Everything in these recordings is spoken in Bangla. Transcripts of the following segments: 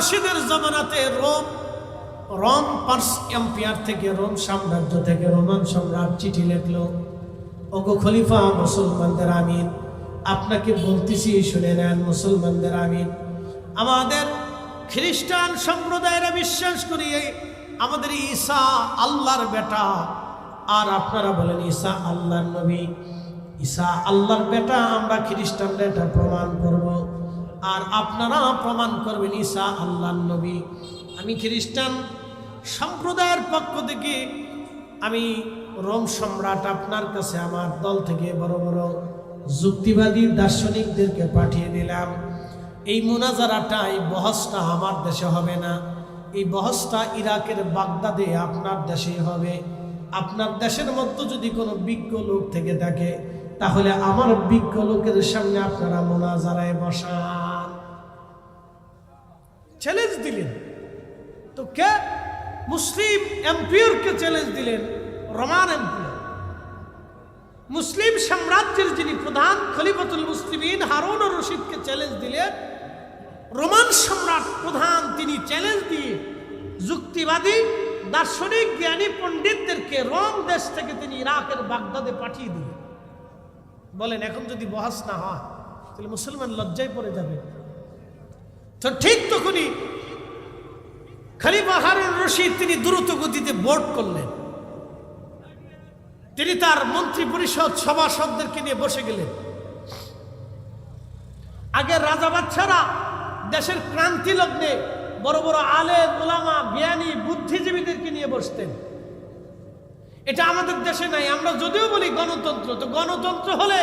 রশিদের জমানাতে রোম পার্স এম্পায়ার থেকে, রোম সাম্রাজ্য থেকে রোমান সম্রাট চিঠি লিখলো, ওগো খলিফা মুসলমানদের আমিন, আপনাকে বলতেছি শুনে নেন মুসলমানদের আমিন। আমাদের খ্রিস্টান সম্প্রদায়েরা বিশ্বাস করি আমাদের ঈসা আল্লাহর বেটা, আর আপনারা বলেন ঈসা আল্লাহর নবী। ঈসা আল্লাহর বেটা, আমরা খ্রিস্টানরা এটা প্রমাণ করব, আর আপনারা প্রমাণ করবেন ঈসা আল্লাহর নবী। আমি খ্রিস্টান সম্প্রদায়ের পক্ষ থেকে আমি রোম সম্রাট আপনার কাছে আমার দল থেকে বড় বড় যুক্তিবাদী দার্শনিকদেরকে পাঠিয়ে দিলাম। এই মুনাজারাটা, এই বহসটা আমার দেশে হবে না, এই বহসটা ইরাকের বাগদাদে আপনার দেশেই হবে। আপনার দেশের মধ্যে যদি কোনো বিজ্ঞ লোক থেকে থাকে, তাহলে আমার বিজ্ঞ লোকের সামনে আপনারা মুনাজারায় বসান। চ্যালেঞ্জ দিলেন তো কে? মুসলিম এম্পায়ারকে চ্যালেঞ্জ দিলেন, রোমান এম্পায়ার। মুসলিম সাম্রাজ্যের যিনি প্রধান খলিফাতুল মুসলিমিন হারুন আর রশিদকে চ্যালেঞ্জ দিলেন। রোমান সম্রাট প্রধান, তিনি চ্যালেঞ্জ দিয়ে যুক্তিবাদী দার্শনিক জ্ঞানী পণ্ডিতদেরকে রোম দেশ থেকে তিনি ইরাকের বাগদাদে পাঠিয়ে দিলেন। বলেন এখন যদি বহাস না হয় তাহলে মুসলমান লজ্জায় পড়ে যাবে। তো ঠিক তখনই খলিফা হারুন রশিদ তিনি দ্রুত গতিতে বোর্ড করলেন। তিনি তার মন্ত্রী পরিষদ সভাসদদেরকে নিয়ে বসে গেলেন। আগে রাজা বাদশারা দেশের ক্রান্তি লগ্নে বড় বড় আলেম ওলামা জ্ঞানী বুদ্ধিজীবীদেরকে নিয়ে বসতেন। এটা আমাদের দেশে নাই। আমরা যদিও বলি গণতন্ত্র, তো গণতন্ত্র হলে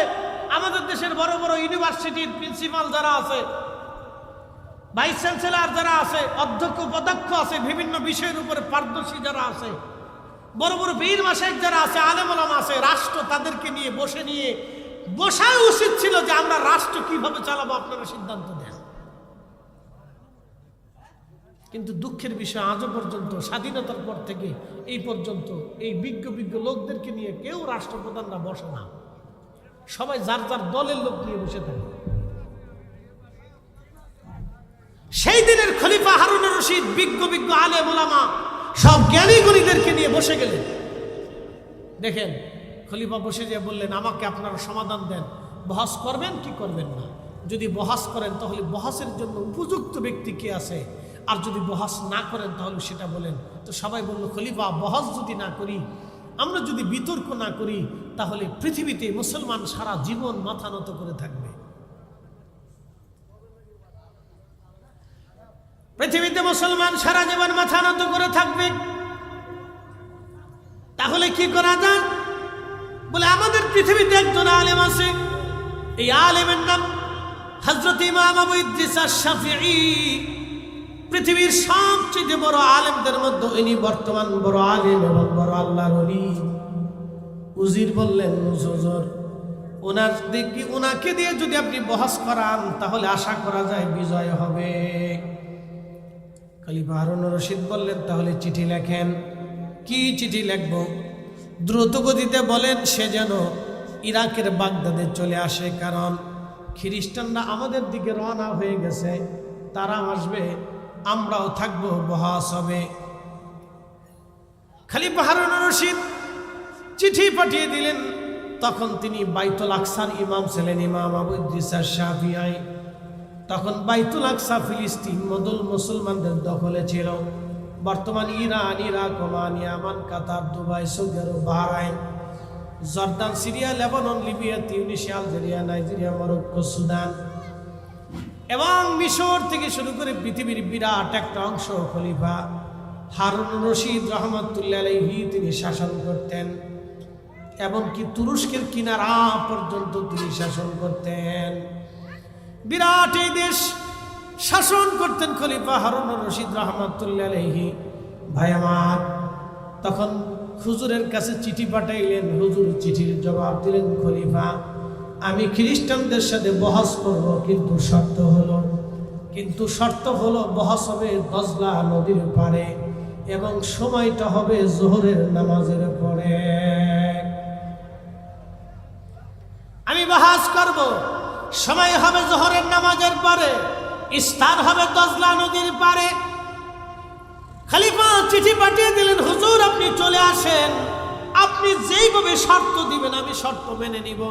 আমাদের দেশের বড় বড় ইউনিভার্সিটির প্রিন্সিপাল যারা আছে, ভাইস চ্যান্সেলর যারা আছে, অধ্যক্ষ উপাধ্যক্ষ আছে, বিভিন্ন বিষয়ের উপরে পারদর্শী যারা আছে, বড় বড় পীর মাশায়েখ যারা আছে, আলেম ওলামা আছে, রাষ্ট্র তাদেরকে নিয়ে বসাই উচিত ছিল যে আমরা রাষ্ট্র কিভাবে চালাবো আপনারা সিদ্ধান্ত দেন। কিন্তু দুঃখের বিষয় আজও পর্যন্ত স্বাধীনতার পর থেকে এই পর্যন্ত এই বিজ্ঞ লোকদেরকে নিয়ে কেউ রাষ্ট্রপ্রধানরা বসে না। সবাই যার যার দলের লোক নিয়ে বসে থাকে। সেই দিনের খলিফা হারুন রশিদ বিজ্ঞ আলেম ওলামা সব জ্ঞানী গুণীদেরকে নিয়ে বসে গেলেন। দেখেন খলিফা বসে যেয়ে বললেন, আমাকে আপনারা সমাধান দেন, বহাস করবেন কি করবেন না। যদি বহাস করেন তাহলে বহাসের জন্য উপযুক্ত ব্যক্তি কে আছে, আর যদি বহাস না করেন তাহলে সেটা বলেন। তো সবাই বলল, খলিফা বহাস যদি না করি, আমরা যদি বিতর্ক না করি, তাহলে পৃথিবীতে মুসলমান সারা জীবন মাথা নত করে থাকবে। পৃথিবীতে মুসলমান সারা জীবন মাথা নত করে থাকবে। তাহলে কি করা যায়? বলে আমাদের পৃথিবীতে একজন আলেম আছে, এই আলেমের নাম হযরত ইমাম আবু ইদ্রিস আশ-শাফিঈ। পৃথিবীর সবচেয়ে বড় আলেমদের মধ্যে ইনি বর্তমান বড় আলেম এবং বড় আল্লাহর ওলি। উজির বললেন, হুজুর ওনাকে দিয়ে যদি আপনি বহস করান তাহলে আশা করা যায় বিজয় হবে। খলিফা হারুন রশিদ বললেন, তাহলে চিঠি লেখেন। কি চিঠি লিখব? দ্রুত গতিতে বলেন সে যেন ইরাকের বাগদাদে চলে আসে, কারণ খ্রিস্টানরা আমাদের দিকে রওনা হয়ে গেছে, তারা আসবে, আমরাও থাকবো, বহাস হবে। খলিফা হারুন রশিদ চিঠি পাঠিয়ে দিলেন। তখন তিনি বাইতুল আকসার ইমাম ছিলেন, ইমাম আবু ইদ্রিস আশ-শাফিঈ। তখন বাইতুল আকসা ফিলিস্তিন মুসলমানদের দখলে ছিল। বর্তমান Iran, Iraq, Oman, Yemen, Qatar, Dubai, Saudi Arab, Bahrain, Jordan, Syria, Lebanon, Libya, Tunisia, Algeria, Nigeria, Morocco, Sudan এবং মিশর থেকে শুরু করে পৃথিবীর বিরাট একটা অংশ খলিফা হারুন রশিদ রহমতুল্লাহ আলাইহি তিনি শাসন করতেন। এমনকি তুরস্কের কিনারা পর্যন্ত তিনি শাসন করতেন। বিরাট এই দেশ শাসন করতেন খলিফা হারুন রশিদ রহমতুল্লাহ আলাইহি। ভাই আমার, তখন হুজুরের কাছে চিঠি পাঠাইলেন। হুজুর চিঠির জবাব দিলেন, খলিফা আমি খ্রিস্টানদের সাথে বহস করব, কিন্তু শর্ত হলো বহস হবে দজলা নদীর পারে এবং সময়টা হবে জোহরের নামাজের পরে। আমি বহস করব, সময় হবে জোহরের নামাজের পরে। ইস্তার হবে দজলা নদীর পারে। খলিফা চিঠি পাঠিয়ে দিলেন, হুজুর আপনি চলে আসেন, আপনি যেইভাবে শর্ত দিবেন আমি শর্ত মেনে নিব,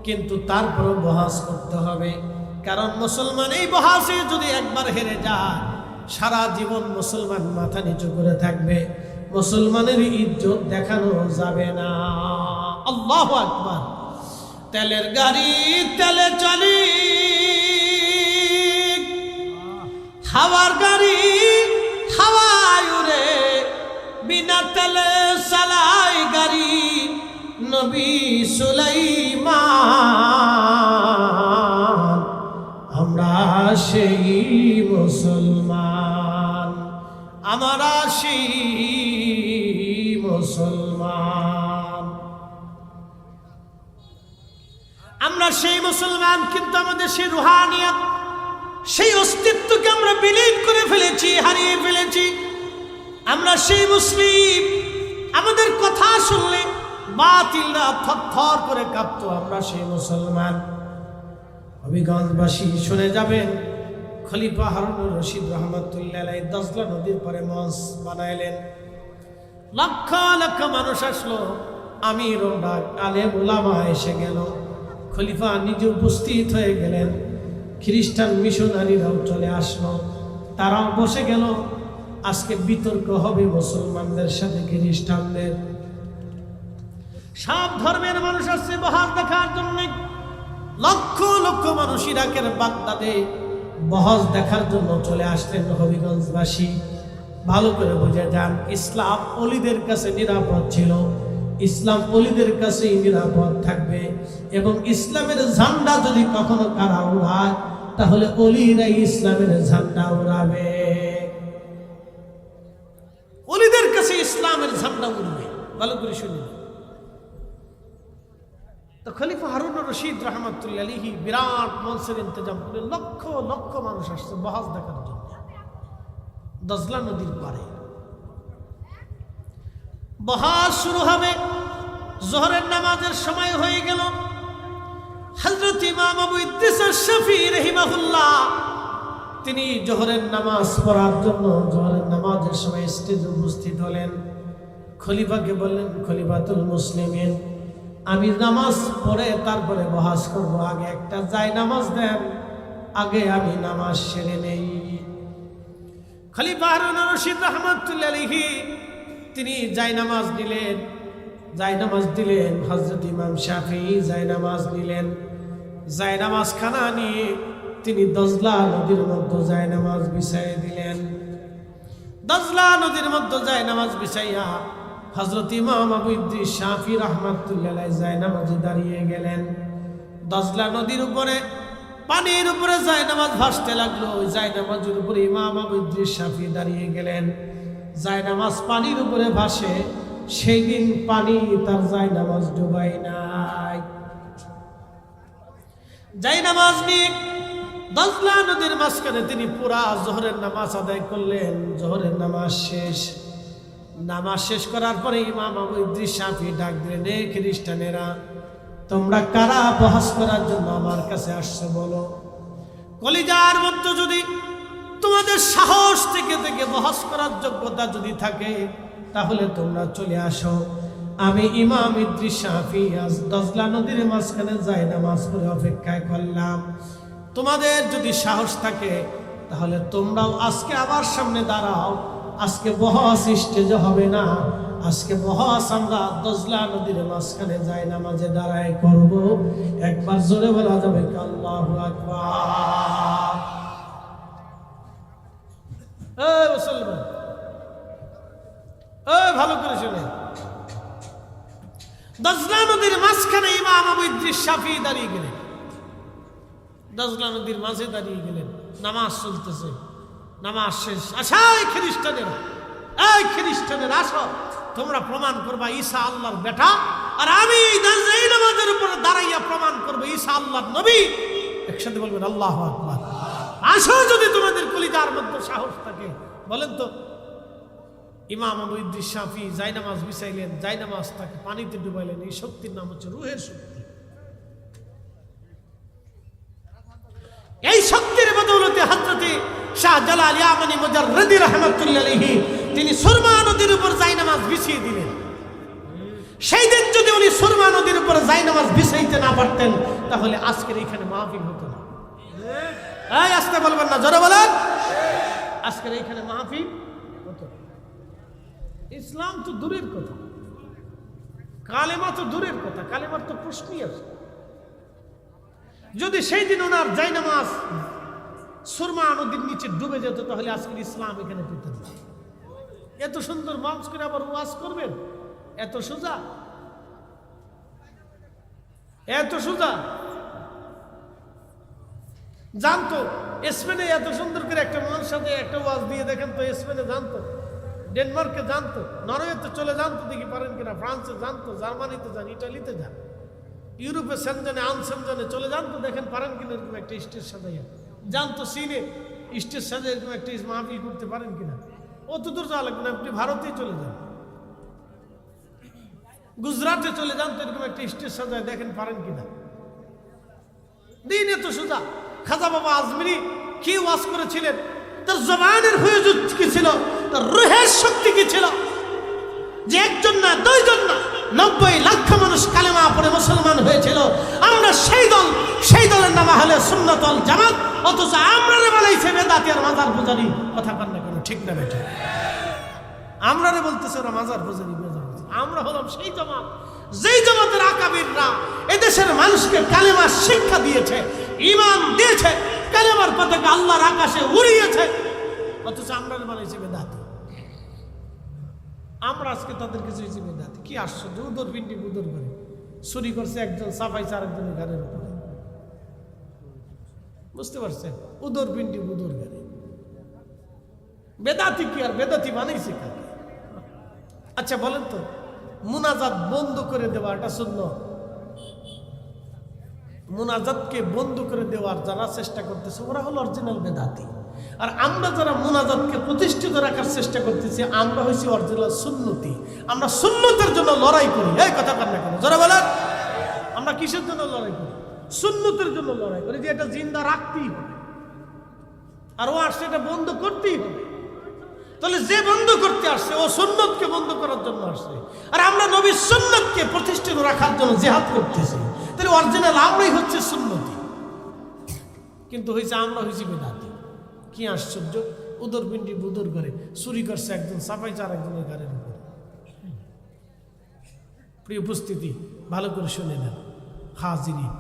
কিন্তু তারপরও বহাস করতে হবে। কারণ মুসলমান এই বহাসে যদি একবার হেরে যায় সারা জীবন মুসলমান মাথা নিচু করে থাকবে, মুসলমানের ইজ্জত দেখানো যাবে না। আল্লাহু আকবার। তেলের গাড়ি তেলে চলি, হাওয়ার গাড়ি হাওয়ায় উড়ে, বিনা তেলে চালাই গাড়ি নবী সুলাইমান। আমরা সেই মুসলমান, আমরা সেই মুসলমান, আমরা সেই মুসলমান। কিন্তু আমাদের সেই রুহানিয়ত, সেই অস্তিত্বকে আমরা বিলীন করে ফেলেছি, হারিয়ে ফেলেছি। আমরা সেই মুসলিম, আমাদের কথা শুনলে বাতিলরা থরথর করে কাঁপতো, আমরা সেই মুসলমান। হবিগঞ্জবাসী শুনে যাবেন, খলিফা হারুনুর রশিদ রহমতুল্লাহ আলাইহি দজলা নদীর পরে মঞ্চ বানাইলেন। লক্ষ লক্ষ মানুষ আসলো, আমির ও আলেম উলামা এসে গেল, খলিফা নিজে উপস্থিত হয়ে গেলেন। খ্রিস্টান মিশনারিরাও চলে আসলো, তারাও বসে গেল। আজকে বিতর্ক হবে মুসলমানদের সাথে খ্রিস্টানদের। সব ধর্মের মানুষ আসছে বহাস দেখার জন্য। লক্ষ লক্ষ মানুষ ইরাকের বাগদাদে বহাস দেখার জন্য চলে আসলেন। হবিগঞ্জবাসী ভালো করে বুঝে যান, ইসলাম অলিদের কাছে নিরাপদ ছিল, ইসলাম অলিদের কাছেই নিরাপদ থাকবে। এবং ইসলামের ঝান্ডা যদি কখনো কারা উড়ায় তাহলে অলিরাই ইসলামের ঝান্ডা উড়াবে, অলিদের কাছে ইসলামের ঝান্ডা উড়বে। ভালো করে শুনুন। তো খলিফা হারুনুর রশিদ রহমতুল্লাহ আলাইহি বিরাট মঞ্চের ইন্তজাম করে লক্ষ লক্ষ মানুষ আসছে বহাস দেখার জন্য দজলা নদীর পারে। বহাস শুরু হবে, জোহরের নামাজের সময় হয়ে গেল। হযরত ইমাম আবু ইদ্রিস আশ-শাফিঈ রাহিমাহুল্লাহ তিনি জোহরের নামাজ পড়ার জন্য জোহরের নামাজের সময় স্টেজে উপস্থিত হলেন। খলিফাকে বললেন, খলিফাতুল মুসলিমিন আমি নামাজ পড়ে তারপরে বহাস করব, আগে একটা জায় নামাজ দেন, আগে আমি নামাজ সেরে নেই। খলিফা হারুনুর রশিদ রহমতুল্লাহ আলাইহি তিনি জায় নামাজ নিলেন, জায় নামাজ দিলেন। হযরত ইমাম শাফিঈ জায় নামাজ নিলেন। জায় নামাজ খানা নিয়ে তিনি দজলা নদীর মধ্যে জায় নামাজ বিছাইয়ে দিলেন। দজলা নদীর মধ্যে জায় নামাজ বিছাইয়া হযরত ইমাম আবু ইদ্রিস শাফিঈ রাহমাতুল্লাহ আলাইহি জায় নামাজে দাঁড়িয়ে গেলেন। দজলা নদীর উপরে পানির উপরে জায় নামাজ ভাসতে লাগলো। ওই জায় নামাজের উপরে ইমাম আবু ইদ্রিস শাফিঈ দাঁড়িয়ে গেলেন। জায় নামাজ পানির উপরে ভাসে, সেই দিন পানি তার জায় নামাজ ডুবাই নাই। জায় নামাজ নিয়ে দজলা নদীর মাঝখানে তিনি পুরা জোহরের নামাজ আদায় করলেন। জোহরের নামাজ শেষ। নামাজ শেষ করার পরে ইমাম আবু ইদ্রিস শাফিঈ ডাক দিলেন, এ খ্রিস্টানেরা তোমরা কারা বহাস করার জন্য আমার কাছে আসছো বলো। কলিজার মধ্যে যদি তোমাদের সাহস থেকে থেকে বহাস করার যোগ্যতা যদি থাকে তাহলে তোমরা চলে আসো। আমি ইমাম ইদ্রিস শাফিঈ আজ দজলা নদীর মাঝখানে যাই নামাজ পড়ে অপেক্ষায় করলাম। তোমাদের যদি সাহস থাকে তাহলে তোমরাও আজকে আমার সামনে দাঁড়াও। আজকে বহাস স্টেজে হবে না, আজকে বহাস আমরা দজলা নদীর মাঝখানে যাই নামাজে দাঁড়ায় করব। একবার জোরে বলা যাবে আল্লাহু আকবার। এই মুসলমান, এই ভালো করে শুনে, দজলা নদীর মাঝখানে ইমাম আবু ইদ্রিস শাফিঈ দাঁড়িয়ে গেলেন। দজলা নদীর মাঝে দাঁড়িয়ে গেলেন, নামাজ চলতেছে। নামাজ শেষ। আসাই খ্রিস্টানেরা, এই খ্রিস্টানেরা আসো, তোমরা প্রমাণ করবা ঈসা আল্লাহর বেটা, আর আমি এই নামাজের উপরে দাঁড়াইয়া প্রমাণ করবো ঈসা আল্লাহর নবী। একসাথে বলবেন আল্লাহু আকবার। আসো যদি তোমাদের কলিজার মধ্যে সাহস থাকে। বলেন তো, ইমাম আবু ইদ্রিস শাফিঈ জায়নামাজ বিছাইলেন, জায়নামাজ তাকে পানিতে ডুবাইলেন। এই শক্তির নাম হচ্ছে রুহের শক্তি। এই শক্তির বদৌলতে হযরতে শাহজালাল ইয়ামানি মুজাররিদি রাহমাতুল্লাহ আলাইহি তিনি সুরমা নদীর উপর জায়নামাজ বিছিয়ে দিলেন। সেই দিন যদি উনি সুরমা নদীর উপর জায়নামাজ বিছাইতে না পারতেন তাহলে আজকের এখানে মাহফিল হতো না। এই আস্তে বলবেন না, জোরে বলেন। আজকের এখানে মাহফিল হতো। ইসলাম তো দূরের কথা, কালেমা তো দূরের কথা, কালেমার তো প্রশ্নই আছে। যদি সেই দিন ওনার জায়নামাজ সুরমা নদীর নিচে ডুবে যেত তাহলে আজকের ইসলাম এখানে পেতেন না। এত সুন্দর মঞ্চ করে আবার ওয়াজ করবেন, এত সোজা, এত সোজা। জানতো স্পেনে এত সুন্দর করে একটা মানুষের সাথে একটা ওয়াজ দিয়ে দেখেন তো, স্পেনে জানতো, ডেনমার্কে জানতো, নরওয়েতে চলে জানতো, দেখি পারেন কিনা, ফ্রান্সে জানতো, জার্মানিতে যান, ইটালিতে যান, ইউরোপে সেনজনে আনসেনজনে চলে জানতো, দেখেন পারেন কিনা এরকম একটা স্টেজ সাজাইয়া, জানতো চীনে স্টেজ সাজাই এরকম একটা মাহফিল করতে পারেন কিনা। অত দূর যাওয়া লাগবে না, আপনি ভারতেই চলে যান, গুজরাটে চলে যান, তো এরকম একটা স্টেজ সাজায় দেখেন পারেন কিনা। দিন এত সোজা। খাজা বাবা আজমিরি কি ওয়াজ করেছিলেন, তার জবানের হুজুর কি ছিল, তার রুহের শক্তি কি ছিল, যে একজন না দুইজন না 90 লাখ মানুষ কালেমা পড়ে মুসলমান হয়েছিল। আমরা সেই দলের নাম হলে সুন্নাত ওয়াল জামাত, অথচ আমরা বানাইছে বেদাতি আর মাজার পূজারি। কথা কন না কেন, ঠিক না বেটা? আমরা বলতেছে ওরা মাজার পূজারি। আমরা হলাম সেই জামাত, যেই জামাতের আকাবিররা এদেশের মানুষকে কালেমার শিক্ষা দিয়েছে, ঈমান দিয়েছে, কালেমার পতাকা আল্লাহর আকাশে উড়িয়েছে, অথচ আমরা বানাইছে বেদাতি। আমরা আজকে তাদের কিছু বেদাতি। কি আশ্চর্য! উদর পিন্ডি বুদর করে চুরি করছে একজন, সাফাইছে আরেকজনের ঘরের উপরে। বুঝতে পারছেন? উদর পিন্ডি বুদর করে বেদাতি। কি আর বেদাতি বানাইছে কাকে? আচ্ছা বলেন তো, মুনাজাত বন্ধ করে দেওয়া এটা সুন্নাত? মুনাজাতকে বন্ধ করে দেওয়ার যারা চেষ্টা করতেছে ওরা হলো অরিজিনাল বেদাতি। আর আমরা যারা মুনাজাতকে প্রতিষ্ঠিত রাখার চেষ্টা করতেছি আমরা হইছি অরিজিনাল সুন্নতি। আমরা সুন্নতের জন্য লড়াই করি। এই কথা কার না কেন, যারা বলেন আমরা কিসের জন্য লড়াই করি? সুন্নতের জন্য লড়াই করি, যে এটা জিন্দা রাখতেই হবে, আর ও আসছে এটা বন্ধ করতেই হবে। তাহলে যে বন্ধ করতে আসছে ও সুন্নতকে বন্ধ করার জন্য আসছে, আর আমরা নবীর সুন্নতকে প্রতিষ্ঠিত রাখার জন্য জিহাদ করতেছি। তাহলে অরিজিনাল আমরাই হচ্ছে সুন্নতি, কিন্তু হয়েছে আমরা হয়েছি বেদাতি। কি আশ্চর্য! উদর পিন্ডি বুদর করে চুরি করছে একজন, সাফাইছে আরেকজনের ঘরের উপরে। প্রিয় উপস্থিতি, ভালো করে শুনে নেন হাজিরিন।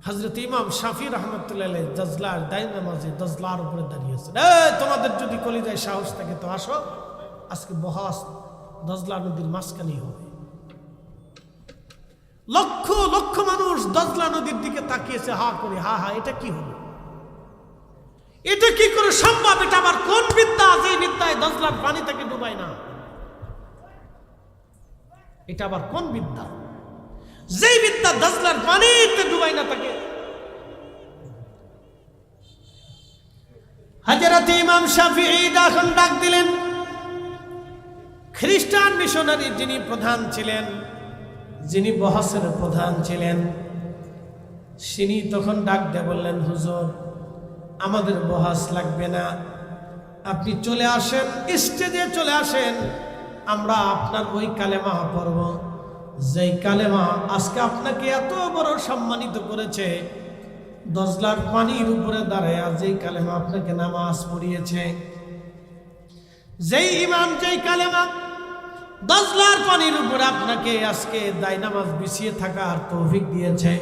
হযরত ইমাম শাফি রাহমাতুল্লাহ আলাইহি দজলার দাইন নামাজে দজলার উপরে দাঁড়িয়েছেন। তোমাদের যদি কলিজায় সাহস থাকে তো আসো, আজকে বহাস দজলা নদীর মাঝখানেই হবে। লক্ষ লক্ষ মানুষ দজলা নদীর দিকে তাকিয়েছে হা করে, হা হা, এটা কি হলো? এটা কি করে সম্ভব? এটা আবার কোন বিদ্যা, যে বিদ্যায় দজলার পানি তাকে ডুবায় না? এটা আবার কোন বিদ্যা, যেই বিদ্যা দজলার পানিতে ডুবাই না তাকে? হযরত ইমাম শাফিঈ যখন ডাক দিলেন, খ্রিস্টান মিশনারি যিনি প্রধান ছিলেন, যিনি বহসের প্রধান ছিলেন, তিনি তখন ডাক দিয়ে বললেন, হুজুর আমাদের বহাস লাগবে না, আপনি চলে আসেন, স্টেজে চলে আসেন, আমরা আপনার ওই কালেমা পড়ব, যেই কালেমা আজকে আপনাকে এত বড় সম্মানিত করেছে। দজলার পানির উপরে দাঁড়ায় যেই কালেমা আপনাকে নামাজ পড়িয়েছে, যেই ইমাম যেই কালেমা দজলার পানির উপরে আপনাকে আজকে দাইনামাজ বিছিয়ে থাকার তৌফিক দিয়েছে,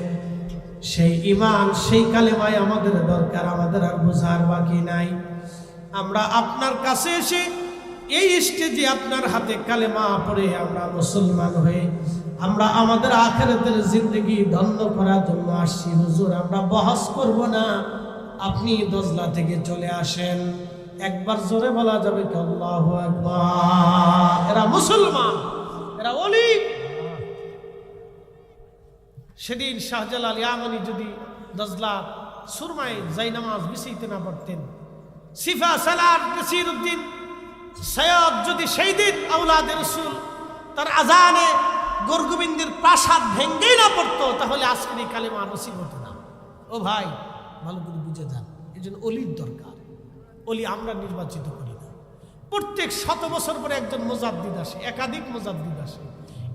সেই ইমান সেই কালেমায় আমাদের দরকার, আমাদের আর বোঝার বাকি নাই। আমরা আপনার কাছে এসে এই স্টেজে আপনার হাতে কালেমা পড়ে আমরা মুসলমান হয়ে আমরা আমাদের আখিরাতের জিন্দেগি ধন্য করার জন্য আসছি। হুজুর আমরা বহস করব না, আপনি দজলা থেকে চলে আসেন। একবার জোরে বলা যাবে কি আল্লাহু আকবার? এরা মুসলমান, এরা ওলি। সেদিন শাহজালাল ইয়ামানি যদি দজলা সুরমায় জায়নামাজ বিছাইতে না পারতেন, সিফা সালার নাসিরউদ্দিন সৈয়দ যদি সেই দিন আওলাদে রাসূল তার আজানে গোরগোবিন্দের প্রাসাদ ভেঙ্গেই না পড়তো, তাহলে আজকের এই কালেমা নসিব হতো না। ও ভাই, ভালো করে বুঝে যান, এই জন্য অলির দরকার। অলি আমরা নির্বাচিত করি না। প্রত্যেক 100 বছর পরে একজন মুজাদ্দিদ আসে, একাধিক মুজাদ্দিদ আসে।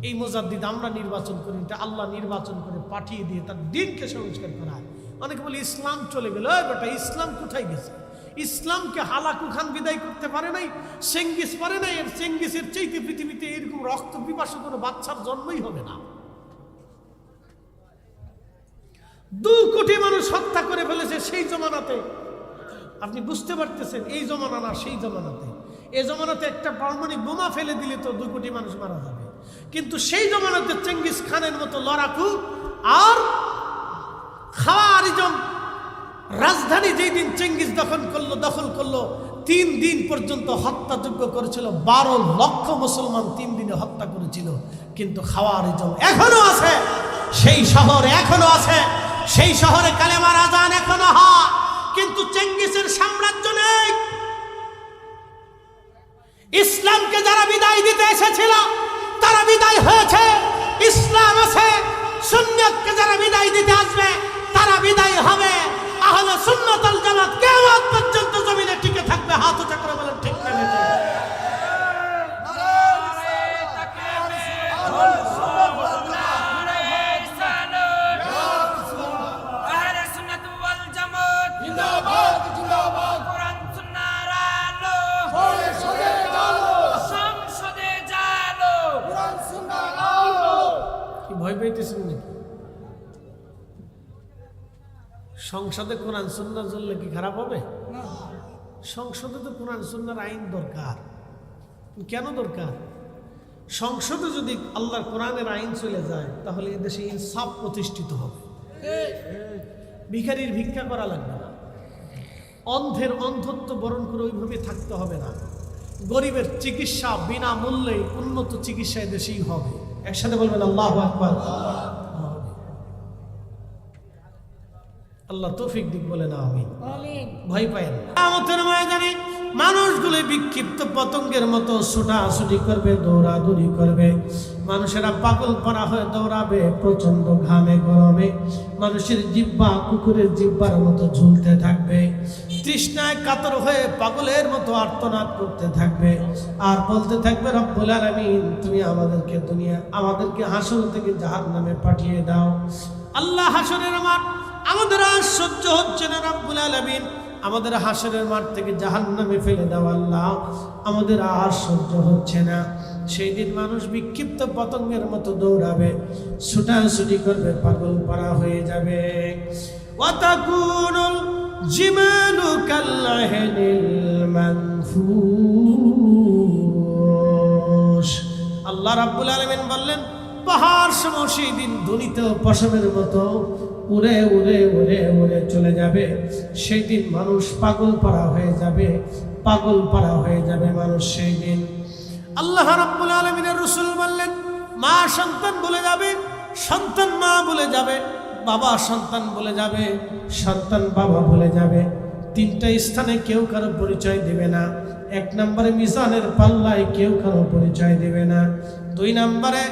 এই মুজাদ্দিদ আমরা নির্বাচন করি, এটা আল্লাহ নির্বাচন করে পাঠিয়ে দিয়ে তার দিনকে সংস্কার করায়। অনেকে বলে ইসলাম চলে গেল। বেটা, ইসলাম কোথায় গেছে? ইসলামকে হালাকু খান বিদায় করতে পারে নাই, চেঙ্গিস পারে নাই। এর চেঙ্গিসের চাইতে পৃথিবীতে এরকম রক্ত পিপাসু কোনো বাচ্চার জন্মই হবে না। 2 কোটি মানুষ হত্যা করে ফেলেছে সেই জমানাতে। আপনি বুঝতে পারতেছেন, এই জমানা না সেই জমানাতে। এই জমানাতে একটা পারমাণবিক বোমা ফেলে দিলে তো 2 কোটি মানুষ মারা যাবে। কিন্তু সেই জমানাতে চেঙ্গিস খানের মতো লড়াকু আর খাওয়ারিজম রাজধানী যেই দিন চেঙ্গিস দখল করলো 3 দিন পর্যন্ত হত্যাযোগ্য করেছিল। 12 লক্ষ মুসলমান 3 দিনে হত্যা করেছিল। কিন্তু খাওয়ারিজম এখনো আছে, সেই শহর এখনো আছে, সেই শহরে কালেমার আজান এখনো হয়। কিন্তু চেঙ্গিসের সাম্রাজ্য নেই। ইসলামকে যারা বিদায় দিতে এসেছিল তারা বিদায় হয়েছে, ইসলাম আছে। সুন্নাতকে যারা বিদায় দিতে আসবে তারা বিদায় হবে। আহলে সুন্নাত ওয়াল জামাত কিয়ামত পর্যন্ত জমিনে টিকে থাকবে। হাত উঁচা করে বলেন ঠিক না? ভয় পাইতেছেন নাকি? সংসদে কোরআন সুন্নাহ চললে কি খারাপ হবে? সংসদে তো কোরআন সুন্নাহর আইন দরকার। কেন দরকার? সংসদে যদি আল্লাহর কোরআনের আইন চলে যায় তাহলে এদেশে ইনসাফ প্রতিষ্ঠিত হবে। ভিখারির ভিক্ষা করা লাগবে না, অন্ধের অন্ধত্ব বরণ করে ওইভাবে থাকতে হবে না, গরিবের চিকিৎসা বিনামূল্যে উন্নত চিকিৎসা এদেশেই হবে। একসাথে বলবেন আল্লাহু আকবার। আল্লাহ তৌফিক দিক বলে না আমিন। ভয় পায়েন। কিয়ামতের ময়দানে মানুষগুলো বিক্ষিপ্ত পতঙ্গের মতো ছোটাছুটি করবে, দৌড়াদৌড়ি করবে। মানুষেরা পাগল পারা হয়ে দৌড়াবে প্রচন্ড ঘামে গরমে। মানুষের জিহ্বা কুকুরের জিহ্বার মতো ঝুলতে থাকবে। তৃষ্ণায় কাতর হয়ে পাগলের মতো আর্তনাদ করতে থাকবে আর বলতে থাকবে, রব্বুল আলামিন তুমি আমাদেরকে হাসর থেকে জাহান্নামে পাঠিয়ে দাও। আল্লাহ, হাসরের মাঠ আমাদের আর সহ্য হচ্ছে না। রব্বুল আলামিন আমাদের হাসরের মাঠ থেকে জাহান্নামে ফেলে দাও। আল্লাহ, আমাদের আর সহ্য হচ্ছে না। সেই দিন মানুষ বিক্ষিপ্ত পতঙ্গের মতো দৌড়াবে, ছুটাছুটি করবে, পাগল পারা হয়ে যাবে। ওয়াতাকুনুল জিমালু কাল্লাহিনিল মানফুশ। আল্লাহ রাব্বুল আলামিন বললেন, পাহাড় সমূহ সেই দিন ধ্বনিত পশমের মতো উড়ে উড়ে উড়ে উড়ে চলে যাবে। সেই দিন মানুষ পাগল পারা হয়ে যাবে, পাগল পারা হয়ে যাবে মানুষ সেই দিন। আল্লাহ রাব্বুল আলামিনের রাসূল বললেন, মা সন্তান বলে যাবে, সন্তান মা বলে যাবে, বাবা সন্তান বলে যাবে, সন্তান বাবা বলে যাবে। 3টা স্থানে কেউ কারো পরিচয় দেবে না। 1 নম্বরে মিজানের পাল্লায় কেউ কারো পরিচয় দেবে না। 2 নম্বরে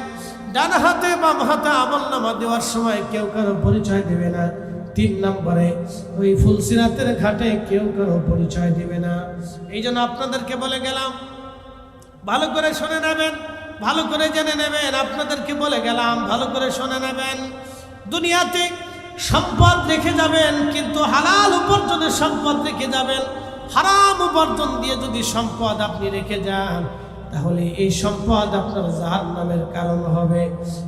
ডান হাতে বাম হাতে আমলনামা দেওয়ার সময় কেউ কারো পরিচয় দেবে না। 3 নম্বরে ওই ফুলসিরাতের ঘাটে কেউ কারো পরিচয় দেবে না। এই জন্য আপনাদেরকে বলে গেলাম, ভালো করে শুনে নেবেন, ভালো করে জেনে নেবেন। আপনাদেরকে বলে গেলাম, ভালো করে শুনে নেবেন। দুনিয়াতে সম্পদ রেখে যাবেন, কিন্তু হালাল উপার্জনের সম্পদ রেখে যাবেন। হারাম উপার্জন দিয়ে যদি সম্পদ আপনি রেখে যান তাহলে এই সম্পদ আপনার জাহান্নামের কারণ হবে।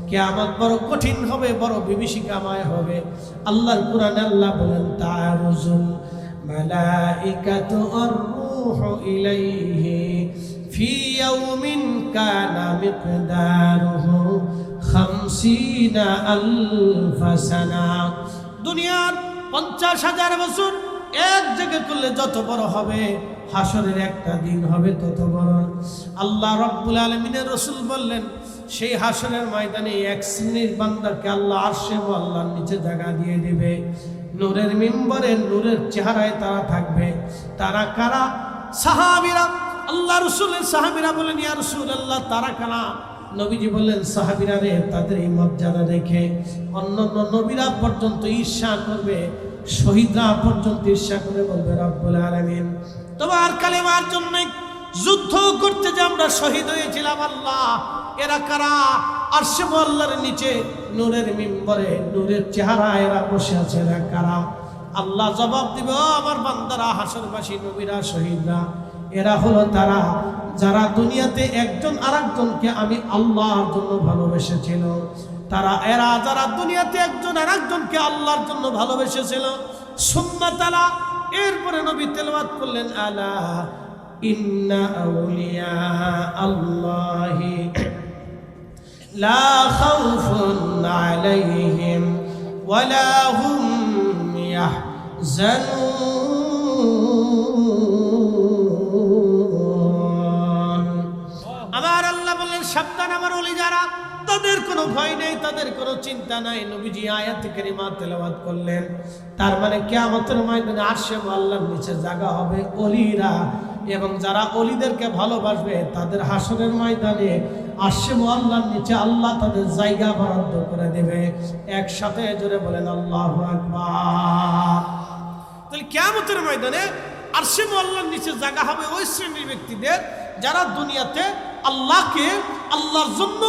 কিয়ামত বড় কঠিন হবে, বড় বিভীষিকাময় হবে। আল্লাহর কোরআনে আল্লাহ বলেন, তারুজুল মালাইকাতু আর-রূহু ইলাইহি ফি ইয়াউমিন কানা মিকদারুহু 50 আলফা সানা। দুনিয়ার 50,000 বছর এক জায়গায় করলে যত বড় হবে, হাসরের একটা দিন হবে তত বড়। আল্লাহ রাব্বুল আলামিনের রাসূল বললেন, সেই হাসরের ময়দানে এক শ্রেণীর বান্দাকে আল্লাহ আরশে ও আল্লাহর নিচে জায়গা দিয়ে দেবে। নূরের মিম্বরে নূরের চেহারায় তারা থাকবে। তারা কারা? সাহাবীরা। আল্লাহ রাসূলের সাহাবীরা বলেন, ইয়া রাসূলুল্লাহ তারা কারা? নবীজি বললেন, সাহাবীরা রে, তাদের এই মর্যাদা দেখে অন্যান্য নবীরা পর্যন্ত ঈর্ষা করবে। শহীদরা পর্যন্ত ঈর্ষা করে বলবে রব্বুল আলামিন তোমার কালেমার জন্য যুদ্ধ করতে যে আমরা শহীদ হয়েছিলাম আল্লাহ, এরা কারা? আরশে মুআল্লার নিচে নূরের মিম্বরে নূরের চেহারা এরা বসে আছে, এরা কারা? আল্লাহ জবাব দিবে, আমার বান্দারা, হাসরবাসী নবীরা, শহীদরা, এরা হলো তারা যারা দুনিয়াতে একজন আরেকজনকে আমি আল্লাহর জন্য ভালোবেসেছিল। এরা যারা দুনিয়াতে একজন আরেকজনকে আল্লাহর জন্য ভালোবেসেছিল। সুম্মা তালা, এরপরে নবী তেলাওয়াত করলেন, আলা ইন্না আউলিয়া আল্লাহি লা খাউফুন আলাইহিম ওয়ালা হুম ইয়াহজানুন। আমার আল্লাহ বললেন, সাবধান আমার ওলি যারা, তাদের কোনো ভয় নেই, তাদের কোনো চিন্তা নাই। নবীজি আয়াত কারিমা তেলাওয়াত করলেন। তার মানে কিয়ামতের ময়দানে আরশে আল্লাহর নিচে জায়গা হবে ওলিরা, এবং যারা ওলিদেরকে ভালোবাসবে তাদের হাসরের ময়দানে আরশে আল্লাহর নিচে আল্লাহ তাদের জায়গা বরাদ্দ করে দেবে। একসাথে জোরে বলেন আল্লাহু আকবার। তাহলে কিয়ামতের ময়দানে আরশে আল্লাহর নিচে জায়গা হবে ওই শ্রেণীর ব্যক্তিদের যারা দুনিয়াতে আল্লাহকে, আল্লাহর জন্য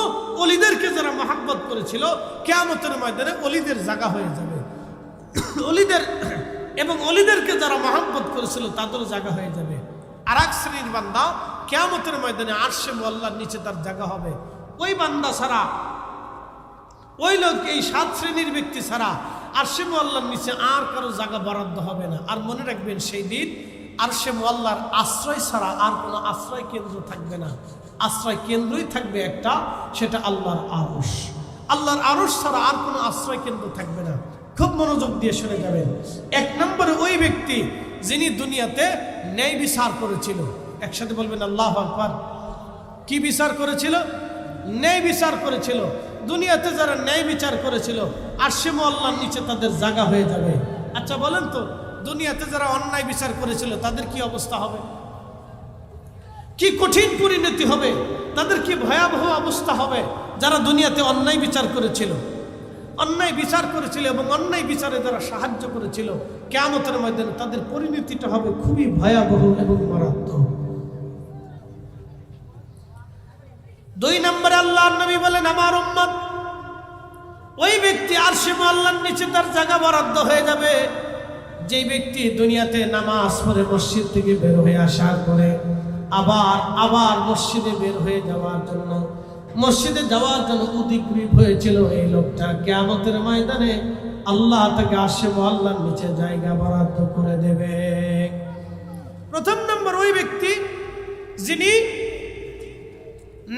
ওলিদেরকে যারা মহব্বত করেছিল, কিয়ামতের ময়দানে ওলিদের জায়গা হয়ে যাবে। ওলিদের এবং ওলিদেরকে যারা মহব্বত করেছিল তাদের জায়গা হয়ে যাবে। আর এক শ্রেণীর বান্দা কিয়ামতের ময়দানে আরশে আল্লাহর নিচে তার জায়গা হবে। ওই বান্দা ছাড়া, ওই লোক, এই 7 শ্রেণীর ব্যক্তি ছাড়া আরশে আল্লাহর নিচে আর কারো জায়গা বরাদ্দ হবে না। আর মনে রাখবেন, সেই দিন আরশে আল্লাহর আশ্রয় ছাড়া আর কোনো আশ্রয় কেন্দ্র থাকবে না। আশ্রয় কেন্দ্রই থাকবে একটা, সেটা আল্লাহর আরশ। আল্লাহর আরশ ছাড়া আর কোনো আশ্রয় কেন্দ্র থাকবে না। খুব মনোযোগ দিয়ে শুনে যাবেন। 1 নম্বরে ওই ব্যক্তি যিনি দুনিয়াতে ন্যায় বিচার করেছিল। একসাথে বলবেন আল্লাহু আকবার। কি বিচার করেছিল? ন্যায় বিচার করেছিল। দুনিয়াতে যারা ন্যায় বিচার করেছিল আরশে আল্লাহর নিচে তাদের জায়গা হয়ে যাবে। আচ্ছা বলেন তো, দুনিয়াতে যারা অন্যায় বিচার করেছিল তাদের কি অবস্থা হবে? কি কঠিন পরিণতি হবে, তাদের কি ভয়াবহ অবস্থা হবে যারা দুনিয়াতে অন্যায় বিচার করেছিল, অন্যায় বিচার করেছিল এবং অন্যায় বিচারে যারা সাহায্য করেছিল। কিয়ামতের ময়দানে তাদের পরিণতিটা হবে খুবই ভয়াবহ এবং মারাত্মক। 2 নম্বরে আল্লাহর নবী বলেন, আমার উম্মত, ওই ব্যক্তি আরশে আল্লাহর নিচে তার জায়গা বরাদ্দ হয়ে যাবে যেই ব্যক্তি দুনিয়াতে নামাজ পড়ে মসজিদ থেকে বের হয়ে আসার পরে আবার মসজিদে বের হয়ে যাওয়ার জন্য, মসজিদে যাওয়ার জন্য উদ্গ্রীব হয়েছিল। এই লোকটা কিয়ামতের ময়দানে আল্লাহ তাকে আরশে আল্লাহর নিচে জায়গা বরাদ্দ করে দেবে। 1 নম্বর ওই ব্যক্তি যিনি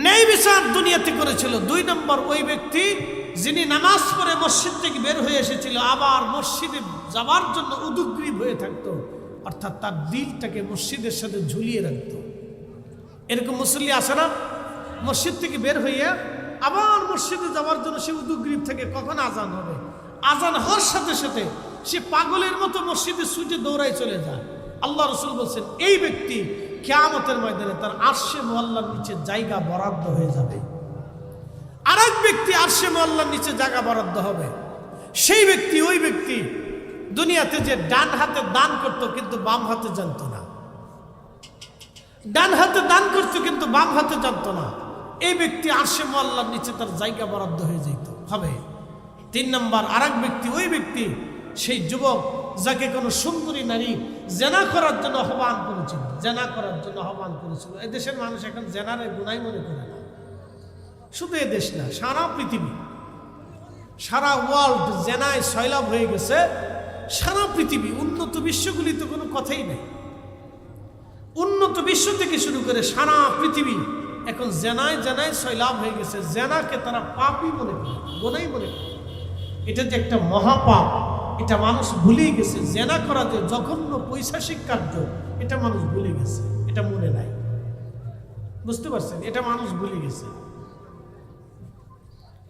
ন্যায় বিচার দুনিয়াতে করেছিল। 2 নম্বর ওই ব্যক্তি যিনি নামাজ পড়ে মসজিদ থেকে বের হয়ে এসেছিল, আবার মসজিদে যাওয়ার জন্য উদ্গ্রীব হয়ে থাকতো, অর্থাৎ তার দিলটাকে মসজিদের সাথে ঝুলিয়ে রাখতো। এরকম মুসল্লি আসে না? মসজিদ থেকে বের হইয়া আবার মসজিদে যাওয়ার জন্য সে উদ্গ্রীব থেকে কখন আজান হবে। আজান হওয়ার সাথে সাথে সে পাগলের মতো মসজিদে ছুটে দৌড়ায় চলে যায়। আল্লাহ রাসূল বলছেন, এই ব্যক্তি কিয়ামতের ময়দানে তার আরশে আল্লাহর নিচে জায়গা বরাদ্দ হয়ে যাবে। আর এক ব্যক্তি আরশে আল্লাহর নিচে জায়গা বরাদ্দ হবে। সেই ব্যক্তি, ওই ব্যক্তি দুনিয়াতে যে ডান হাতে দান করত কিন্তু বাম হাতে জানতো না, ডান হাতে দান করত কিন্তু বাম হাতে জানতো না, এই ব্যক্তি আরশে আল্লাহর নিচে তার জায়গা বরাদ্দ হয়ে যেত হবে। 3 নম্বর আর এক ব্যক্তি, ওই ব্যক্তি সেই যুবক যাকে কোনো সুন্দরী নারী জেনা করার জন্য আহ্বান করেছিল, জেনা করার জন্য আহ্বান করেছিল। এই দেশের মানুষ এখন জেনারে গুনাহ মনে করে না। শুধু এ দেশ না, সারা পৃথিবী, সারা ওয়ার্ল্ড জেনায় সয়লাভ হয়ে গেছে। সারা পৃথিবী, উন্নত বিশ্বগুলিতে কোনো কথাই নেই। উন্নত বিশ্ব থেকে শুরু করে সারা পৃথিবী এখন জেনায় জেনায় সয়লাভ হয়ে গেছে। জেনাকে তারা পাপই মনে করে, গুনাহই মনে করে। এটা যে একটা মহাপাপ, এটা মানুষ ভুলেই গেছে। জেনা করা যে জঘন্য পৈশাচিক কার্য, এটা মানুষ ভুলে গেছে, এটা মনে নাই। বুঝতে পারছেন? এটা মানুষ ভুলে গেছে,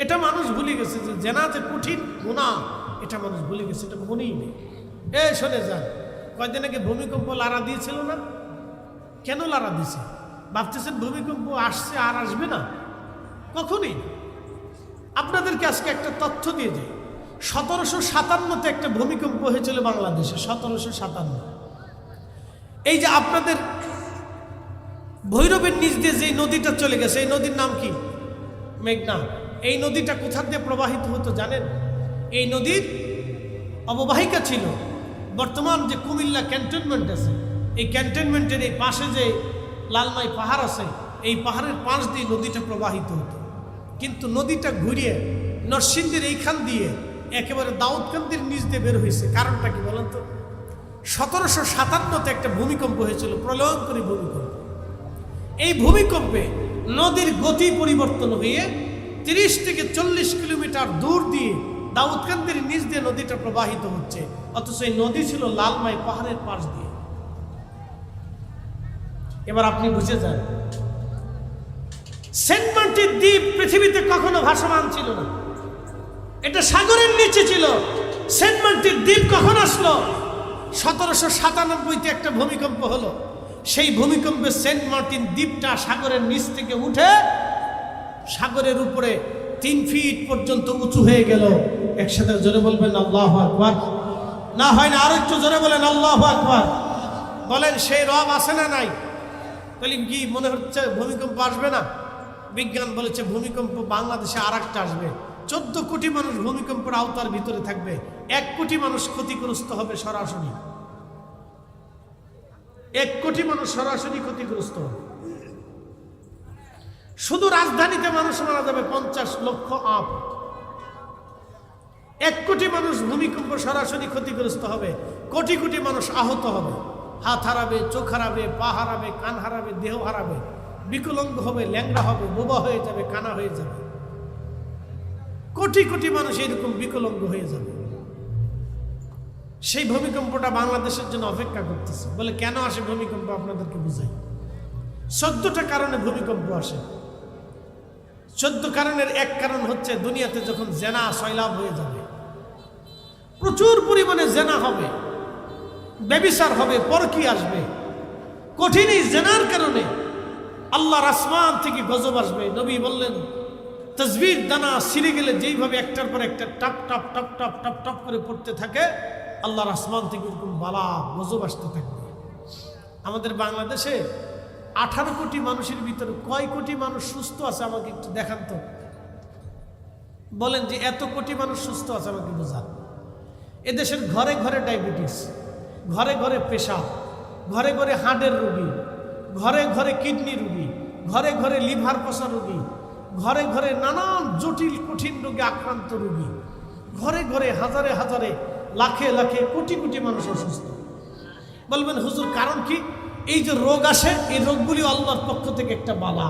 এটা মানুষ ভুলে গেছে যে জেনা যে কঠিন গুনাহ, এটা মানুষ ভুলে গেছে, এটা মনেই নেই। শোনে যান, কয়দিন আগে ভূমিকম্প লাড়া দিয়েছিল না? কেন লাড়া দিয়েছে? ভাবতেছেন ভূমিকম্প আসছে আর আসবে না? কখনই না। আপনাদেরকে আজকে একটা তথ্য দিয়ে যাই, 1757-তে একটা ভূমিকম্প হয়েছিল বাংলাদেশে, 1757। এই যে আপনাদের ভৈরবের নিচ দিয়ে যে নদীটা চলে গেছে, এই নদীর নাম কি? মেঘনা। এই নদীটা কোথা দিয়ে প্রবাহিত হতো জানেন? এই নদীর অববাহিকা ছিল বর্তমান যে কুমিল্লা ক্যান্টনমেন্ট আছে, এই ক্যান্টনমেন্টের এই পাশে যে লালমাই পাহাড় আছে, এই পাহাড়ের পাশ দিয়ে নদীটা প্রবাহিত হতো। কিন্তু নদীটা ঘুরিয়ে নরসিংদীর এইখান দিয়ে একেবারে দাউদকান্দির নিচ দিয়ে বের হয়েছে। কারণটা কি বলেন তো? 1757-তে একটা ভূমিকম্প হয়েছিল, প্রলয়ঙ্করী ভূমিকম্প। এই ভূমিকম্পে নদীর গতি পরিবর্তন হয়ে 30 থেকে 40 কিলোমিটার দূর দিয়ে দাউদকান্দির নিচ দিয়ে নদীটা প্রবাহিত হচ্ছে, অথচ এই নদী ছিল লালমাই পাহাড়ের পাশ দিয়ে। এবার আপনি বুঝে যান, সেন্ট মার্টিন দ্বীপ পৃথিবীতে কখনো ভাসমান ছিল না, এটা সাগরের নিচে ছিল। সেন্ট মার্টিন দ্বীপ কখন আসলো? 1797-তে একটা ভূমিকম্প হলো। সেই ভূমিকম্পে সেন্ট মার্টিন দ্বীপটা সাগরের নিচ থেকে উঠে সাগরের উপরে 3 ফিট পর্যন্ত উঁচু হয়ে গেল। একসাথে জোরে বলবেন আল্লাহু আকবার। না হয় না, আরো একটু জোরে বলেন আল্লাহু আকবার। বলেন সেই রব আছে না নাই? তাহলে কি মনে হচ্ছে ভূমিকম্প আসবে না? বিজ্ঞান বলেছে ভূমিকম্প বাংলাদেশে আর একটা আসবে। 14 কোটি মানুষ ভূমিকম্পের আওতার ভিতরে থাকবে, 1 কোটি মানুষ ক্ষতিগ্রস্ত হবে সরাসরি। 1 কোটি মানুষ সরাসরি ক্ষতিগ্রস্ত হবে। শুধু রাজধানীতে মানুষ মারা যাবে 50 লক্ষ আপ। 1 কোটি মানুষ ভূমিকম্প সরাসরি ক্ষতিগ্রস্ত হবে, কোটি কোটি মানুষ আহত হবে, হাত হারাবে, চোখ হারাবে, পা হারাবে, কান হারাবে, দেহ হারাবে, বিকলাঙ্গ হবে, ল্যাংড়া হবে, বোবা হয়ে যাবে, কানা হয়ে যাবে। কোটি কোটি মানুষ এরকম বিকলাঙ্গ হয়ে যাবে। সেই ভূমিকম্পটা বাংলাদেশের জন্য অপেক্ষা করতেছে। বলে কেন আসে ভূমিকম্প? আপনাদেরকে বুঝাই। 14টা কারণে ভূমিকম্প আসে। 14 কারণের এক কারণ হচ্ছে দুনিয়াতে যখন জেনা সয়লাভ হয়ে যাবে, প্রচুর পরিমাণে জেনা হবে, ব্যভিচার হবে, পরকী আসবে। কঠিন এই জেনার কারণে আল্লাহর আসমান থেকে গজব আসবে। নবী বললেন তাসবির দানা ছিঁড়ে গেলে যেইভাবে একটার পর একটা top top top top top top করে পড়তে থাকে, আল্লাহর আসমান থেকে এরকম বালা গজব আসতে থাকবে। আমাদের বাংলাদেশে 18 কোটি মানুষের ভিতরে কয় কোটি মানুষ সুস্থ আছে? আমাকে একটু দেখান তো। বলেন যে এত কোটি মানুষ সুস্থ আছে, আমাকে বোঝান। এদেশের ঘরে ঘরে ডায়াবেটিস, ঘরে ঘরে পেশাব, ঘরে ঘরে হার্টের রোগী, ঘরে ঘরে কিডনি রোগী, ঘরে ঘরে লিভার পচা রোগী, ঘরে ঘরে নানান জটিল কঠিন রোগে আক্রান্ত রোগী, ঘরে ঘরে হাজারে হাজারে লাখে লাখে কোটি কোটি মানুষ অসুস্থ। বলবেন হুজুর কারণ কি? এই যে রোগ আসে, এই রোগগুলি আল্লাহর পক্ষ থেকে একটা বালা,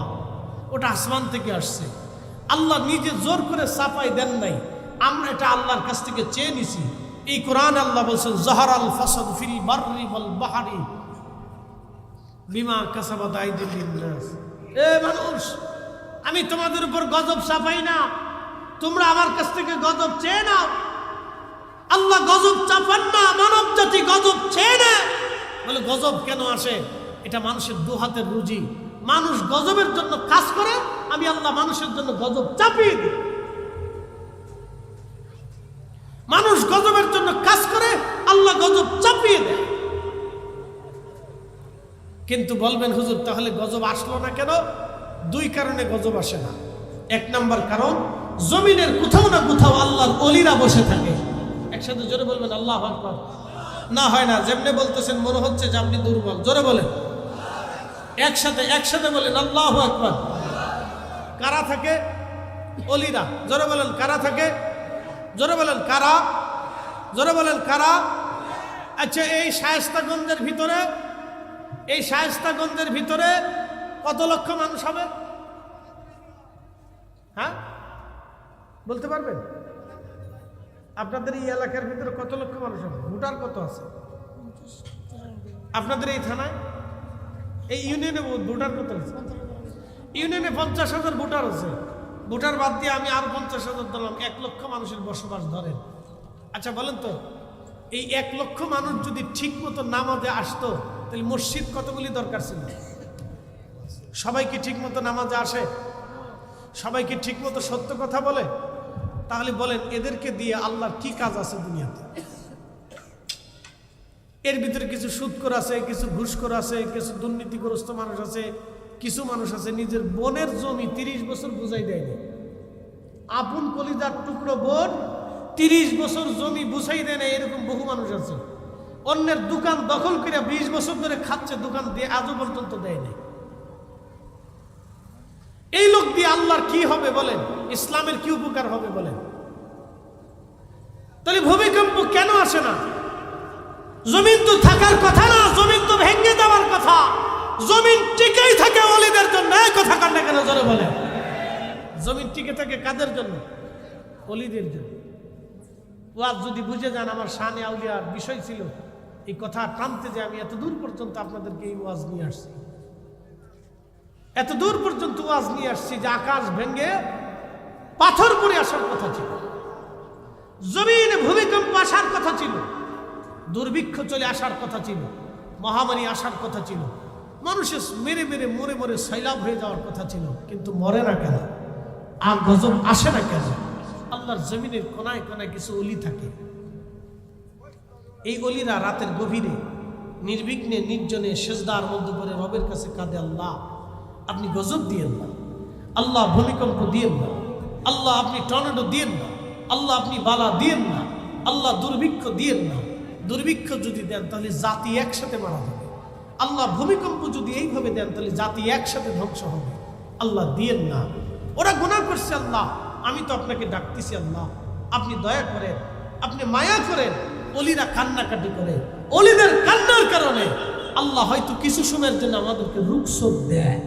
ওটা আসমান থেকে আসছে। আল্লাহ নিজে জোর করে চাপাই দেন নাই, আমরা এটা আল্লাহর কাছ থেকে চেয়ে নিছি। এই কোরআন আল্লাহ বলছেন যাহারাল ফাসাদ ফিল বাররি ওয়াল বাহরি বিমা কাসাবাত আইদিল নাস। এ মানুষ, আমি তোমাদের উপর গজব চাপাই না, তোমরা আমার কাছ থেকে গজব চেয়ে নাও। আল্লাহ গজব চাপান না, মানব জাতি গজব চেয়ে না। বলে গজব কেন আসে? এটা মানুষের দুহাতের রুজি। মানুষ গজবের জন্য কাজ করে, আমি আল্লাহ মানুষের জন্য গজব চাপিয়ে দিই। মানুষ গজবের জন্য কাজ করে, আল্লাহ গজব চাপিয়ে দেয়। কিন্তু বলবেন হুজুর তাহলে গজব আসলো না কেন? 2 কারণে গজব আসে না। 1 নম্বর কারণ, জমিনের কোথাও না কোথাও আল্লাহর ওলিরা বসে থাকে। একসাথে জোরে বলবেন আল্লাহু আকবার। না হয় না, যেমনি বলতেছেন মনে হচ্ছে যে আপনি দুর্বল। জোরে বলেন, একসাথে বলেন আল্লাহু আকবার। কারা থাকে? ওলিরা। জোরে বলেন কারা থাকে? জোরে বলেন কারা? জোরে বলেন কারা? আচ্ছা, এই শায়েস্তাগঞ্জের ভিতরে কত লক্ষ মানুষ হবে? হ্যাঁ, বলতে পারবেন? আপনাদের এই এলাকার ভিতরে কত লক্ষ মানুষ হবে? ভোটার কত আছে আপনাদের এই থানায়? এই ইউনিয়নে ভোটার কত আছে? ইউনিয়নে 50,000 ভোটার আছে। ভোটার বাদ দিয়ে আমি আরো 50,000 ধরলাম, 1 লক্ষ মানুষের বসবাস ধরেন। আচ্ছা বলেন তো, এই 1 লক্ষ মানুষ যদি ঠিক মতো নামাজে আসতো, তাহলে মসজিদ কতগুলি দরকার ছিল? সবাই কি ঠিক মতো নামাজে আসে? সবাই কি ঠিক মতো সত্য কথা বলে? তাহলে বলেন এদেরকে দিয়ে আল্লাহর কি কাজ আছে দুনিয়াতে? এর ভিতরে কিছু সুদখোর আছে, কিছু ঘুষখোর আছে, কিছু দুর্নীতিগ্রস্ত মানুষ আছে, কিছু মানুষ আছে নিজের বোনের জমি 30 বছর বুঝাই দেয়নি। আপন কলিজার টুকরো বোন 30 বছর জমি বুঝাই দেয় না, এরকম বহু মানুষ আছে। অন্যের দোকান দখল করে 20 বছর ধরে খাচ্ছে, দোকান দিয়ে আজও পর্যন্ত দেয় নাই। এই লোক দিয়ে আল্লাহর কি হবে বলেন? ইসলামের কি উপকার হবে বলেন? তাহলে ভূমিকম্প কেন আসে না? জমিন তো থাকার কথা না, জমিন তো ভেঙে দেওয়ার কথা। জমিন টিকেই থাকে ওলিদের জন্য। এই কথা কান্না কেন জোরে বলেন? জমিন টিকে থাকে কাদের জন্য? ওলিদের জন্য। ওয়াজ যদি বুঝে যান আমার শানে আউলিয়ার বিষয় ছিল, এই কথা টানতে যে আমি এত দূর পর্যন্ত আপনাদেরকে এই ওয়াজ নিয়ে আসছি, এত দূর পর্যন্ত ওয়াজ নিয়ে আসছি যে আকাশ ভেঙে পাথর পড়ে আসার কথা ছিল, জমিনে ভূমিকম্প আসার কথা ছিল, দুর্ভিক্ষ চলে আসার কথা ছিল, মহামারী আসার কথা ছিল, মানুষের মেরে মেরে মরে মরে সৈলাব হয়ে যাওয়ার কথা ছিল। কিন্তু মরে না কেন? আর গজব আসে না কেন? আল্লাহর জমিনের কোনায় কোনায় কিছু অলি থাকে। এই অলিরা রাতের গভীরে নির্বিঘ্নে নির্জনে সেজদার মধ্যে পড়ে রবের কাছে কাঁদে, আল্লাহ আপনি গজব দিয়েন না, আল্লাহ ভূমিকম্প দিয়েন না, আল্লাহ আপনি টর্নেডো দিয়েন না, আল্লাহ আপনি বালা দিয়েন না, আল্লাহ দুর্ভিক্ষ দিয়েন না। দুর্ভিক্ষ যদি দেন তাহলে জাতি একসাথে মারা যাবে। আল্লাহ ভূমিকম্প যদি এইভাবে দেন তাহলে জাতি একসাথে ধ্বংস হবে। আল্লাহ দিয়েন না। ওরা গুনাহ করছে, আল্লাহ আমি তো আপনাকে ডাকতেছি, আল্লাহ আপনি দয়া করেন, আপনি মায়া করেন। অলিরা কান্নাকাটি করে, অলিদের কান্নার কারণে আল্লাহ হয়তো কিছু সময়ের জন্য আমাদেরকে রুখসত দেয়।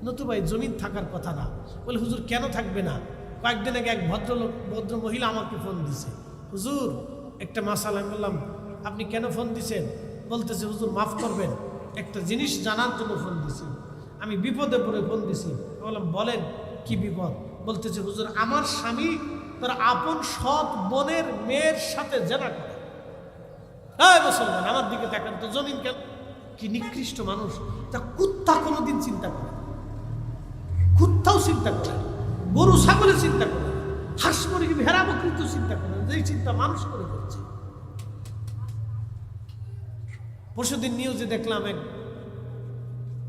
নতুবা জমিন থাকার কথা না। বলে হুজুর কেন থাকবে না? কয়েকদিন আগে এক ভদ্র মহিলা আমাকে ফোন দিছে, হুজুর একটা মাসালা। আমি বললাম আপনি কেন ফোন দিছেন? বলতেছে হুজুর মাফ করবেন, একটা জিনিস জানার জন্য ফোন দিছি, আমি বিপদে পড়ে ফোন দিছি। বললাম বলেন কি বিপদ? বলতেছে হুজুর আমার স্বামী তার আপন সৎ বোনের মেয়ের সাথে জেনা করে। হ্যাঁ মুসলমান আমার দিকে দেখেন তো, জমিন কেন? কি নিকৃষ্ট মানুষ! তা কুত্তা কোনোদিন চিন্তা করে? কুত্তাও চিন্তা করে, গরু ছাগলের চিন্তা করে, হাঁস মুরগি ভেড়া বকরির তো চিন্তা করে, যেই চিন্তা মানুষ করে করছে। পরশুদিন নিউজে দেখলাম এক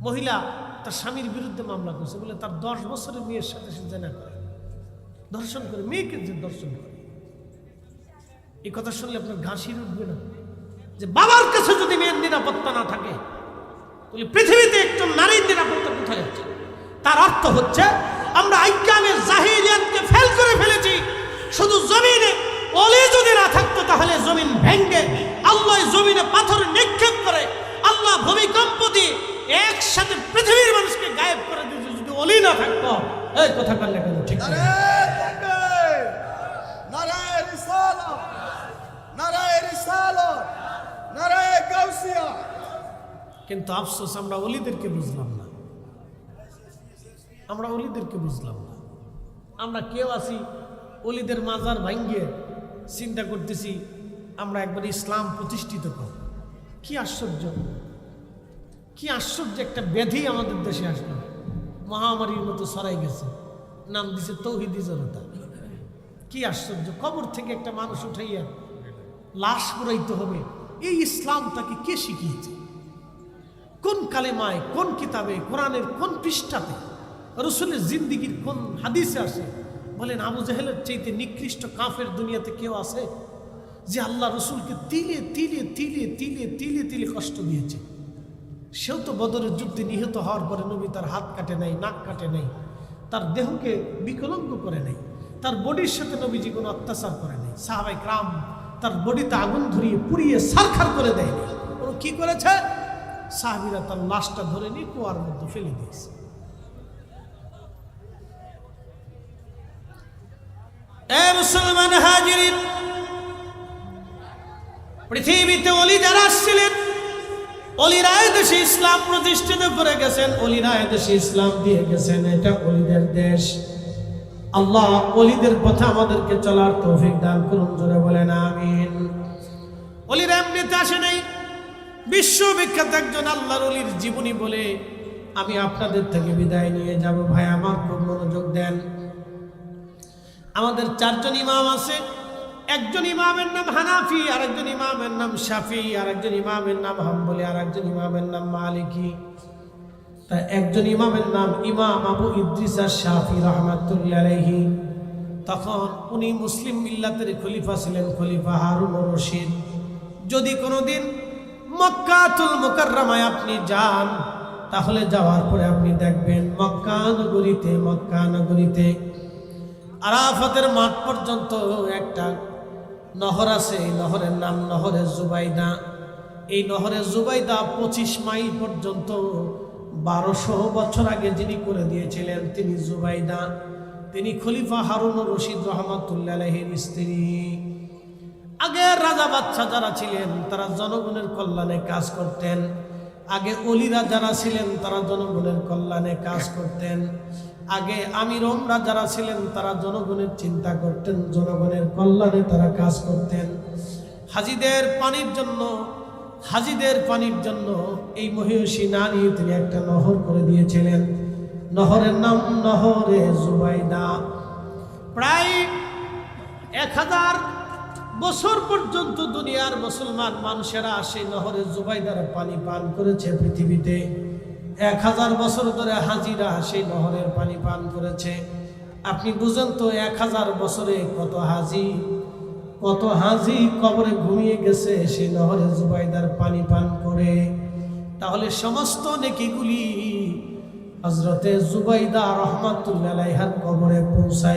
মহিলা তার স্বামীর বিরুদ্ধে মামলা করছে, বলে তার 10 বছরের মেয়ের সাথে সে জেনা করে, ধর্ষণ করে, মেয়েকে যে ধর্ষণ করে। এই কথা শুনলে আপনার ঘাসির উঠবে না? যে বাবার কাছে যদি মেয়ের নিরাপত্তা না থাকে তাহলে পৃথিবীতে একজন নারীর নিরাপত্তা কোথায় আছে? তার অর্থ হচ্ছে আমরা আইকামের জাহিলিয়াতকে ফেল করে ফেলেছি। শুধু জমিনে ওলি যদি না থাকতো তাহলে জমিন ভেঙে আল্লাহ জমিনে পাথর নিক্ষেপ করে, আল্লাহ ভূমিকম্প দিয়ে একসাথে পৃথিবীর মানুষকে গায়েব করে দিয়েছে যদি ওলি না থাকতো। এই কথা বললে কেন? ঠিক না? নারায়ে রিসালাত, নারায়ে রিসালাত, নারায়ে গাউসিয়া। কিন্তু আফসোস আমরা ওলিদেরকে বুঝলাম না, আমরা ওলিদেরকে বুঝলাম না। আমরা কেউ আছি ওলিদের মাজার ভাঙ্গিয়ে চিন্তা করতেছি আমরা একবার ইসলাম প্রতিষ্ঠিত করব। কি আশ্চর্য, কি আশ্চর্য একটা ব্যাধি আমাদের দেশে আসলো, মহামারীর মতো ছড়াই গেছে, নাম দিছে তৌহিদি জনতা। কি আশ্চর্য! কবর থেকে একটা মানুষ উঠাইয়া লাশ পুরাইতে হবে, এই ইসলাম তাকে কে শিখিয়েছে? কোন কালেমায়, কোন কিতাবে, কোরআনের কোন পৃষ্ঠাতে, রসুলের জিন্দিগির কোন হাদিসে আসে? বলেন আবু জাহেলের চাইতে নিকৃষ্ট কাফের দুনিয়াতে কেউ আছে যে আল্লাহ রসুলকে তিলে তিলে তিলে তিলে তিলে তিলে কষ্ট দিয়েছে? সেও তো বদরের যুদ্ধে নিহত হওয়ার পরে নবী তার হাত কাটে নাই, নাক কাটে নাই, তার দেহকে বিকলঙ্গ করে নাই, তার বডির সাথে নবীজি কোনো অত্যাচার করে নাই। সাহাবায়ে কেরাম তার বডিতে আগুন ধরিয়ে পুড়িয়ে সারখার করে দেয়নি। ও কি করেছে? সাহাবীরা তার লাশটা ধরে নিয়ে কুয়ার মধ্যে ফেলে দিয়েছে। এ মুসলমান হাজিরিন, পৃথিবীতে ওলি যারা আসছিলেন, ওলিরা দেশে ইসলাম প্রতিষ্ঠিত করে গেছেন, ওলিরা দেশে ইসলাম দিয়ে গেছেন। এটা ওলিদের দেশ। আল্লাহ ওলিদের পথে আমাদেরকে চলার তৌফিক দান করুন, জোরে বলেন আমিন। ওলিরা এমনিতে আসে নাই, বিশ্ববিখ্যাত একজন আল্লাহর ওলির জীবনী বলে আমি আপনাদের থেকে বিদায় নিয়ে যাব। ভাই আমার খুব মনোযোগ দেন। আমাদের চারজন ইমাম আছে, একজন ইমামের নাম হানাফি, আরেকজন ইমামের নাম শাফি, আরেকজন ইমামের নাম হাম্বলি, আরেকজন ইমামের নাম মালিকি। তা একজন ইমামের নাম ইমাম আবু ইদ্রিস আশ-শাফি রাহমাতুল্লাহি আলাইহি। তখন উনি মুসলিম মিল্লাতের খলিফা ছিলেন, খলিফা হারুনুর রশিদ। যদি কোনোদিন মক্কাতুল মুকাররমায় আপনি যান, তাহলে যাওয়ার পরে আপনি দেখবেন মক্কা নগরীতে আরাফাতের মাঠ পর্যন্ত একটা নহর আছে। এই নহরের নাম নহরে জুবাইদা। এই নহরে জুবাইদা 25 মাইল পর্যন্ত 1200 বছর আগে যিনি করে দিয়েছিলেন তিনি জুবাইদা। তিনি খলিফা হারুনুর রশিদ রাহমাতুল্লাহি আলাইহির স্ত্রী। আগের রাজা বাদশাহ যারা ছিলেন তারা জনগণের কল্যাণে কাজ করতেন। আগে অলিরা যারা ছিলেন তারা জনগণের কল্যাণে কাজ করতেন। আগে আমিররা যারা ছিলেন তারা জনগণের চিন্তা করতেন, জনগণের কল্যাণে তারা কাজ করতেন। হাজিদের পানির জন্য এই মহিষী নারী তিনি একটা নহর করে দিয়েছিলেন। নহরের নাম নহরে জুবাইদা। প্রায় 1000 বছর পর্যন্ত দুনিয়ার মুসলমান মানুষেরা সেই নহরে জুবাইদার পানি পান করেছে। পৃথিবীতে 1000 বছর ধরে হাজিরা সেই নহরের পানি পান করেছে। আপনি বুঝেন তো 1000 বছরে কত হাজি কবরে ঘুমিয়ে গেছে সেই নহরে জুবাইদার পানি পান করে। তাহলে সমস্ত নেকিগুলি হযরতে জুবাইদা রাহমাতুল্লাহি আলাইহার কবরে পৌঁছায়।